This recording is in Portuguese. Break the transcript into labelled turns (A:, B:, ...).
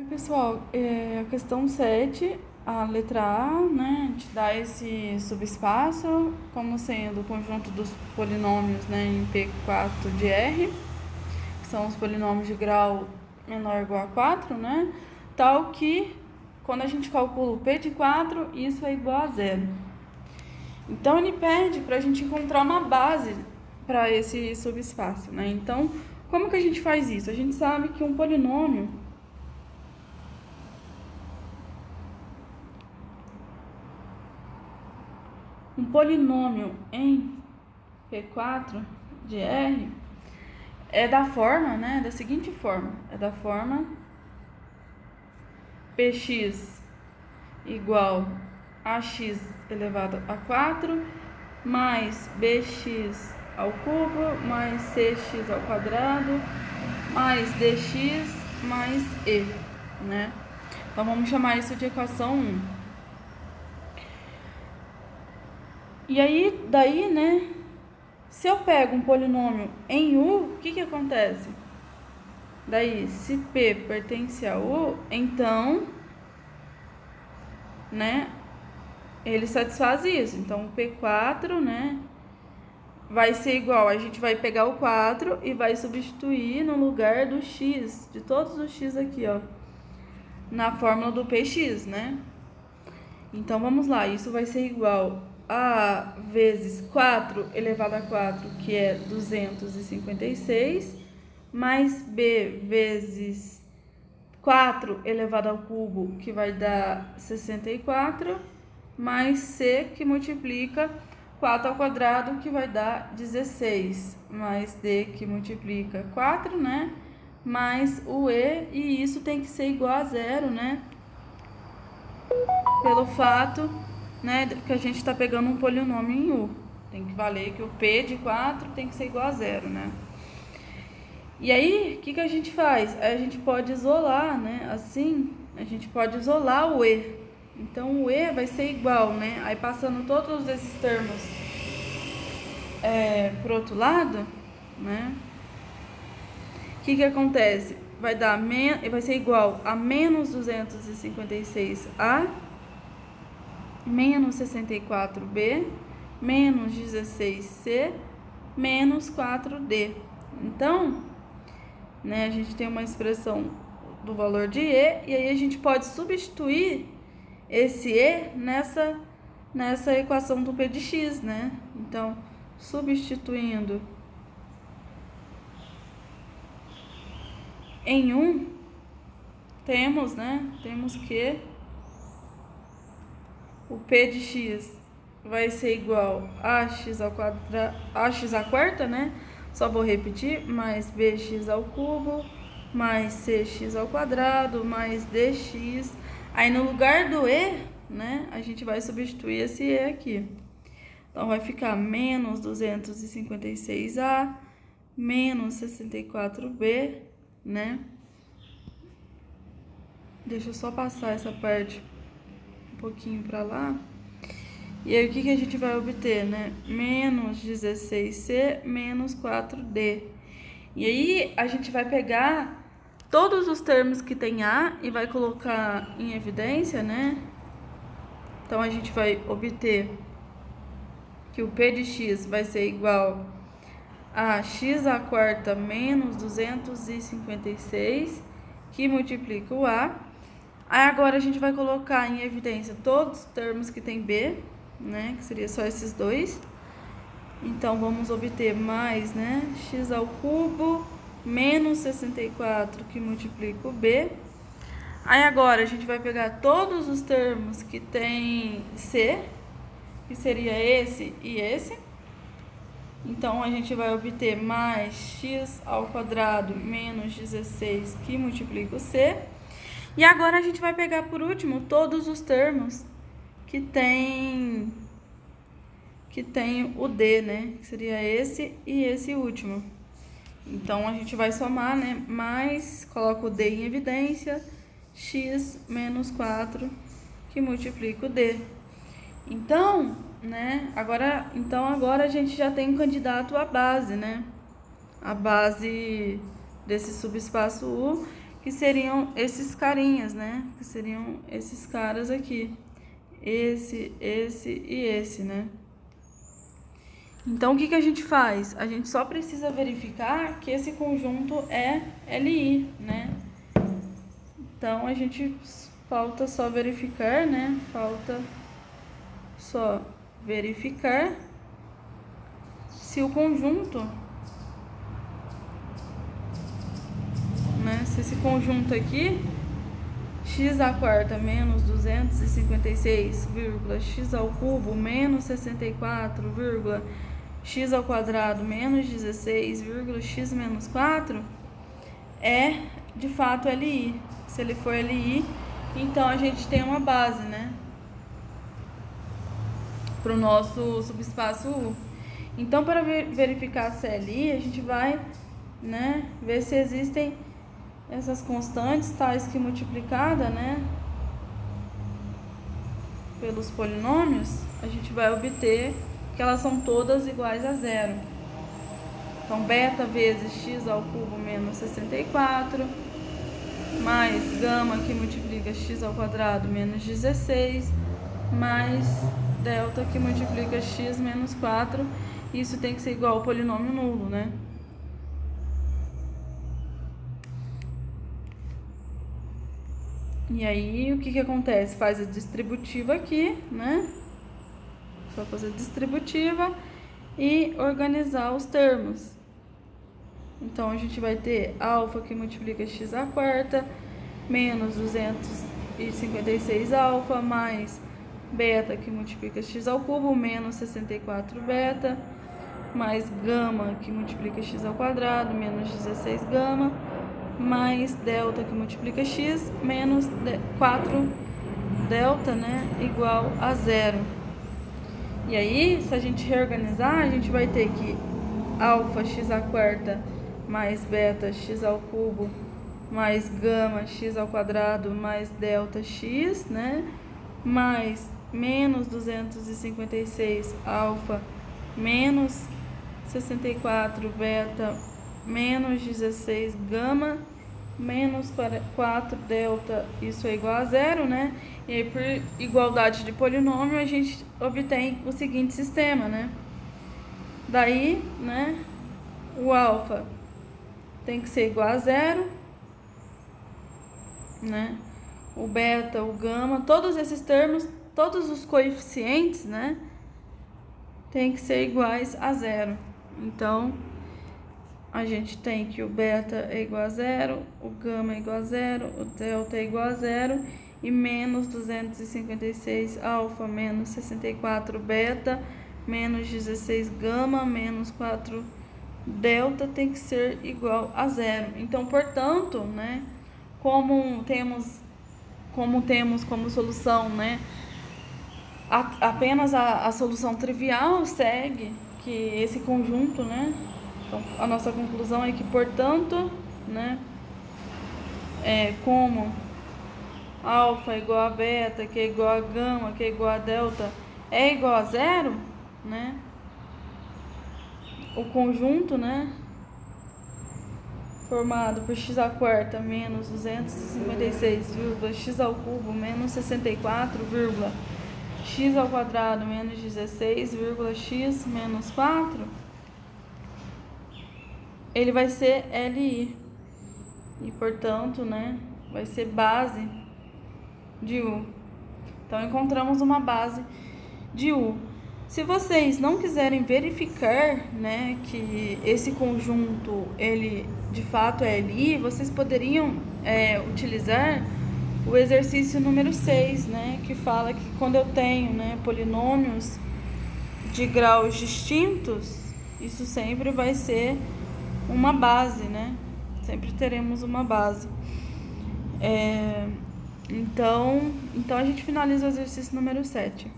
A: Pessoal, a questão 7, a letra A, né, a gente dá esse subespaço como sendo o conjunto dos polinômios, né, em P4 de R, que são os polinômios de grau menor ou igual a 4, né, tal que quando a gente calcula o P de 4, isso é igual a zero. Então, ele pede para a gente encontrar uma base para esse subespaço, né, então, como que a gente faz isso? A gente sabe que um polinômio em P4 de R é da forma, né, da seguinte forma, é da forma Px igual a x elevado a 4 mais bx ao cubo mais cx ao quadrado mais dx mais e, né? Então vamos chamar isso de equação 1. E aí, daí, né, se eu pego um polinômio em U, o que acontece? Daí, se P pertence a U, então, né, ele satisfaz isso. Então, o P4, né, vai ser igual, a gente vai pegar o 4 e vai substituir no lugar do x, de todos os x aqui, ó, na fórmula do Px, né? Então, vamos lá, isso vai ser igual a vezes 4 elevado a 4, que é 256, mais b vezes 4 elevado ao cubo, que vai dar 64, mais c, que multiplica 4 ao quadrado, que vai dar 16, mais d, que multiplica 4, né? Mais o e, e isso tem que ser igual a zero, né? Pelo fato, né, que a gente está pegando um polinômio em U. Tem que valer que o P de 4 tem que ser igual a zero, né? E aí, o que a gente faz? Aí a gente pode isolar, né? Assim, a gente pode isolar o E. Então, o E vai ser igual, né? Aí, passando todos esses termos pro outro lado, né? O que acontece? Vai ser igual a menos 256A, menos 64B, menos 16C, menos 4D. Então, né, a gente tem uma expressão do valor de E, e aí a gente pode substituir esse E nessa equação do P de X, né? Então, substituindo em 1, temos que o P de X vai ser igual a x ao quadrado, a x à quarta, né? Só vou repetir, mais bx ao cubo, mais cx ao quadrado, mais dx. Aí no lugar do e, né, a gente vai substituir esse e aqui. Então vai ficar menos 256a, menos 64b, né? Deixa eu só passar essa parte um pouquinho para lá. E aí, o que a gente vai obter, né? Menos 16C, menos 4D. E aí, a gente vai pegar todos os termos que tem A e vai colocar em evidência, né? Então, a gente vai obter que o P de X vai ser igual a x à quarta menos 256, que multiplica o A. Aí, agora, a gente vai colocar em evidência todos os termos que tem B, né, que seria só esses dois. Então, vamos obter mais, né, x ao cubo menos 64, que multiplica o b. Aí, agora, a gente vai pegar todos os termos que tem c, que seria esse e esse. Então, a gente vai obter mais x ao quadrado menos 16, que multiplica o c. E agora, a gente vai pegar, por último, todos os termos que tem o D, né? Que seria esse e esse último. Então, a gente vai somar, né? Mais, coloca o D em evidência, x menos 4, que multiplica o D. Então, né? Agora a gente já tem um candidato à base, né? A base desse subespaço U, que seriam esses carinhas, né? Que seriam esses caras aqui. Esse e esse, né? Então, o que a gente faz? A gente só precisa verificar que esse conjunto é LI, né? Então, a gente falta só verificar, né? Falta só verificar se o conjunto, né? Se esse conjunto aqui, x à quarta menos 256, x ao cubo menos 64, x ao quadrado menos 16, x menos 4, é de fato LI. Se ele for LI, então a gente tem uma base, né? Para o nosso subespaço U. Então, para verificar se é LI, a gente vai, né, ver se existem essas constantes, tais que multiplicada, né, pelos polinômios, a gente vai obter que elas são todas iguais a zero. Então, beta vezes x ao cubo menos 64, mais gama que multiplica x ao quadrado menos 16, mais delta que multiplica x menos 4. Isso tem que ser igual ao polinômio nulo, né? E aí, o que acontece? Faz a distributiva aqui, né? Só fazer a distributiva e organizar os termos. Então, a gente vai ter alfa que multiplica x à quarta, menos 256 alfa, mais beta que multiplica x ao cubo, menos 64 beta, mais gama que multiplica x ao quadrado, menos 16 gama, mais delta que multiplica x, menos 4 delta, né, igual a zero. E aí, se a gente reorganizar, a gente vai ter que alfa x à quarta mais beta x ao cubo mais gama x ao quadrado mais delta x, né, mais menos 256 alfa menos 64 beta menos 16 gama menos 4 delta, isso é igual a zero, né? E aí, por igualdade de polinômio, a gente obtém o seguinte sistema, né? Daí, né, o alfa tem que ser igual a zero, né? O beta, o gama, todos esses termos, todos os coeficientes, né, tem que ser iguais a zero. Então, a gente tem que o beta é igual a zero, o gama é igual a zero, o delta é igual a zero e menos 256 alfa menos 64 beta menos 16 gama menos 4 delta tem que ser igual a zero. Então, portanto, né, como temos como solução, né, apenas a solução trivial, segue que esse conjunto, né, então a nossa conclusão é que, portanto, né, como alfa é igual a beta, que é igual a gama, que é igual a delta, é igual a zero, né, o conjunto, né, formado por x à quarta menos 256, x ao cubo menos 64, x ao quadrado menos 16, x menos 4, ele vai ser LI. E, portanto, né, vai ser base de U. Então, encontramos uma base de U. Se vocês não quiserem verificar, né, que esse conjunto, ele de fato é LI, vocês poderiam utilizar o exercício número 6, né, que fala que quando eu tenho, né, polinômios de graus distintos, isso sempre vai ser uma base, né? Sempre teremos uma base. Então a gente finaliza o exercício número 7.